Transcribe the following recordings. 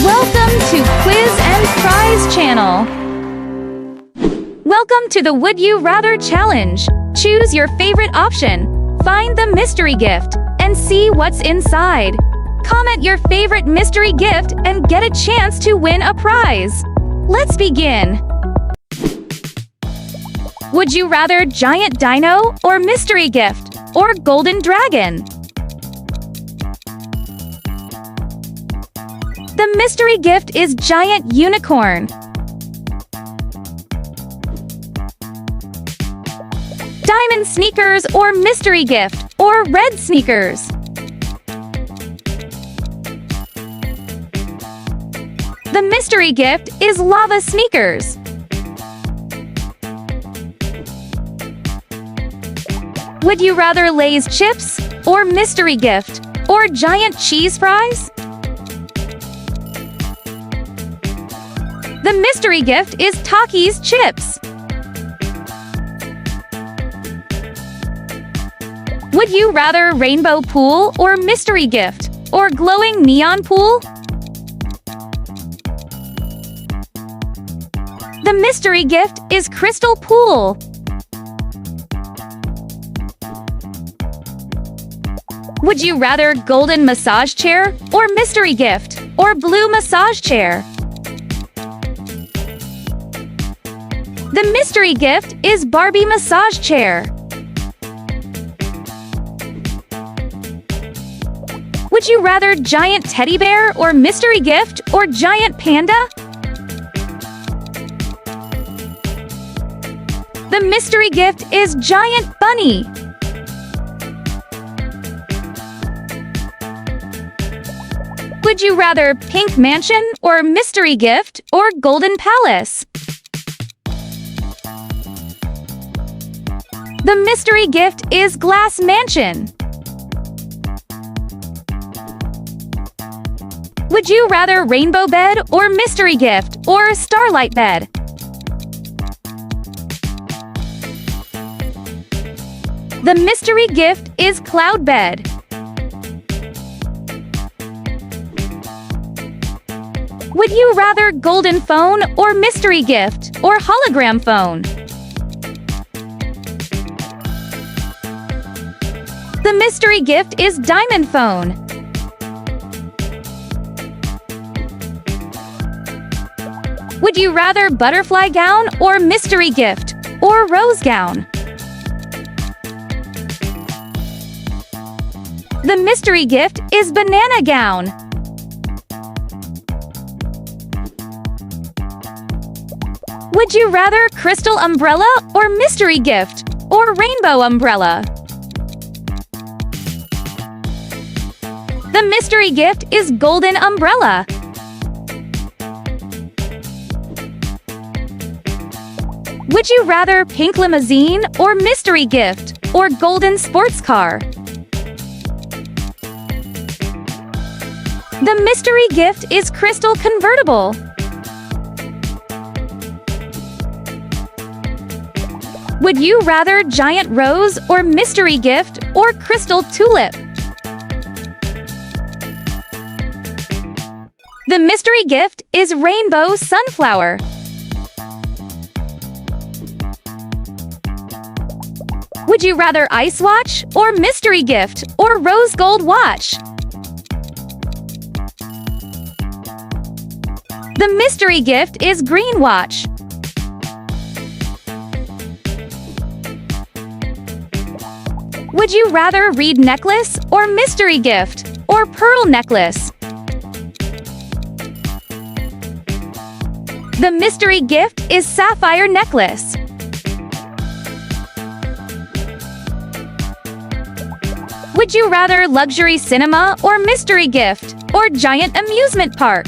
Welcome to Quiz&Prize channel. Welcome to the Would You Rather challenge. Choose your favorite option, find the mystery gift, and see what's inside. Comment your favorite mystery gift and get a chance to win a prize. Let's begin. Would you rather giant dino or mystery gift or golden dragon? The mystery gift is giant unicorn. Diamond sneakers or mystery gift or red sneakers? The mystery gift is lava sneakers. Would you rather Lay's chips or mystery gift or giant cheese fries? The mystery gift is Takis chips. Would you rather rainbow pool or mystery gift or glowing neon pool? The mystery gift is crystal pool. Would you rather golden massage chair or mystery gift or blue massage chair? The mystery gift is Barbie massage chair. Would you rather giant teddy bear or mystery gift or giant panda? The mystery gift is giant bunny. Would you rather pink mansion or mystery gift or golden palace? The mystery gift is glass mansion. Would you rather rainbow bed or mystery gift or starlight bed? The mystery gift is cloud bed. Would you rather golden phone or mystery gift or hologram phone? The mystery gift is diamond phone. Would you rather butterfly gown or mystery gift or rose gown? The mystery gift is banana gown. Would you rather crystal umbrella or mystery gift or rainbow umbrella? The mystery gift is golden umbrella. Would you rather pink limousine or mystery gift or golden sports car? The mystery gift is crystal convertible. Would you rather giant rose or mystery gift or crystal tulip? The mystery gift is rainbow sunflower. Would you rather ice watch or mystery gift or rose gold watch? The mystery gift is green watch. Would you rather reed necklace or mystery gift or pearl necklace? The mystery gift is sapphire necklace. Would you rather luxury cinema or mystery gift or giant amusement park?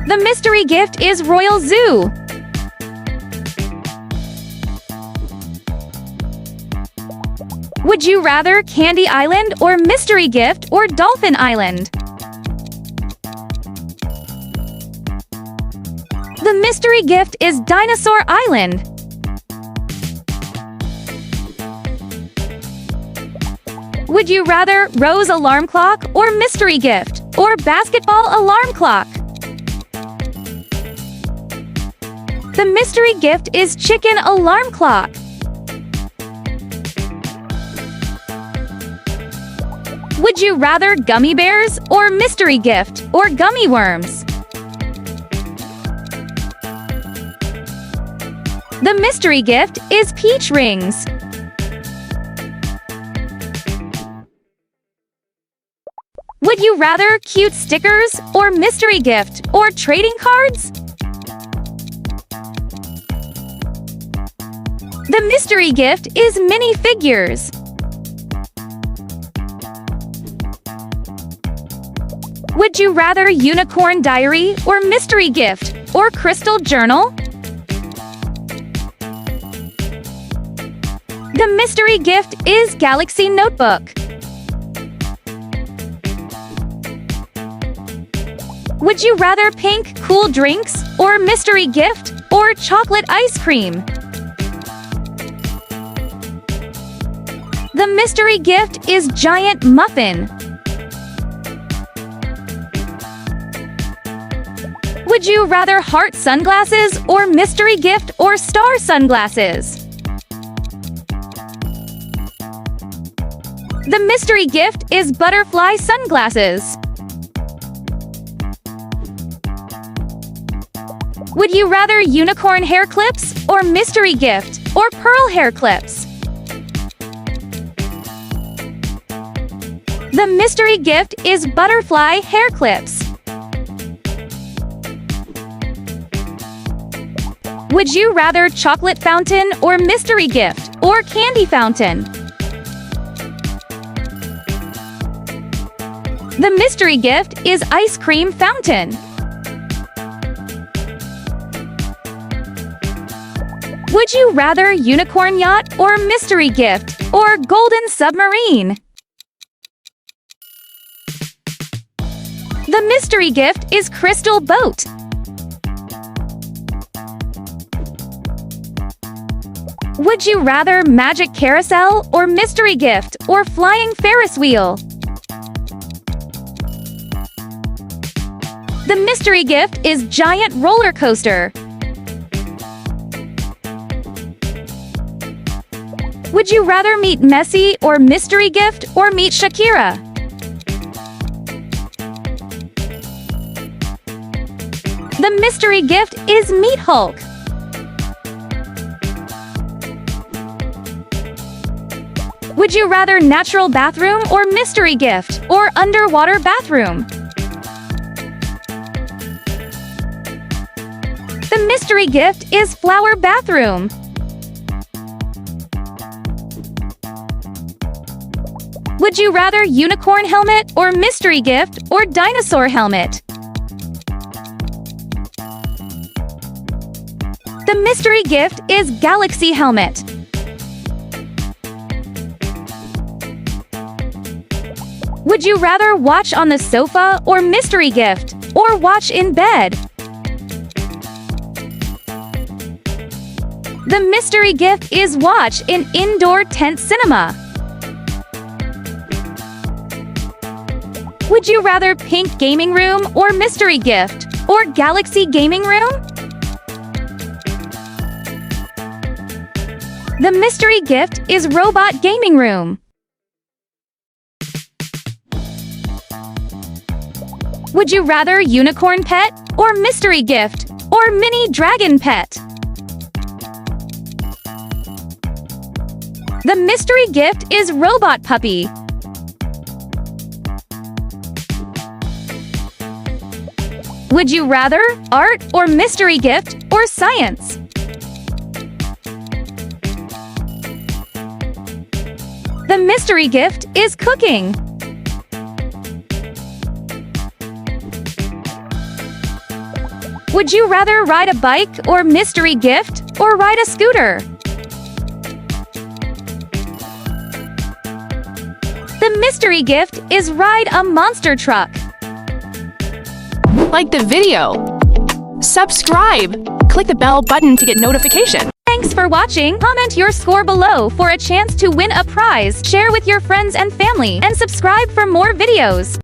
The mystery gift is Royal Zoo. Would you rather Candy Island or mystery gift or Dolphin Island? The mystery gift is Dinosaur Island. Would you rather rose alarm clock or mystery gift or basketball alarm clock? The mystery gift is chicken alarm clock. Would you rather gummy bears or mystery gift or gummy worms? The mystery gift is peach rings. Would you rather cute stickers or mystery gift or trading cards? The mystery gift is mini figures. Would you rather unicorn diary or mystery gift or crystal journal? The mystery gift is galaxy notebook. Would you rather pink cool drinks or mystery gift or chocolate ice cream? The mystery gift is giant muffin. Would you rather heart sunglasses or mystery gift or star sunglasses? The mystery gift is butterfly sunglasses. Would you rather unicorn hair clips or mystery gift or pearl hair clips? The mystery gift is butterfly hair clips. Would you rather chocolate fountain or mystery gift or candy fountain? The mystery gift is ice cream fountain. Would you rather unicorn yacht or mystery gift or golden submarine? The mystery gift is crystal boat. Would you rather magic carousel or mystery gift or flying Ferris wheel? The mystery gift is giant roller coaster. Would you rather meet Messi or mystery gift or meet Shakira? The mystery gift is meet Hulk. Would you rather natural bathroom or mystery gift or underwater bathroom? The mystery gift is flower bathroom. Would you rather unicorn helmet or mystery gift or dinosaur helmet? The mystery gift is galaxy helmet. Would you rather watch on the sofa or mystery gift or watch in bed? The mystery gift is watch in indoor tent cinema. Would you rather pink gaming room or mystery gift or galaxy gaming room? The mystery gift is robot gaming room. Would you rather unicorn pet or mystery gift or mini dragon pet? The mystery gift is robot puppy. Would you rather art or mystery gift or science? The mystery gift is cooking. Would you rather ride a bike or mystery gift or ride a scooter? The mystery gift is ride a monster truck. Like the video, subscribe, click the bell button to get notification. Thanks for watching. Comment your score below for a chance to win a prize. Share with your friends and family, and subscribe for more videos.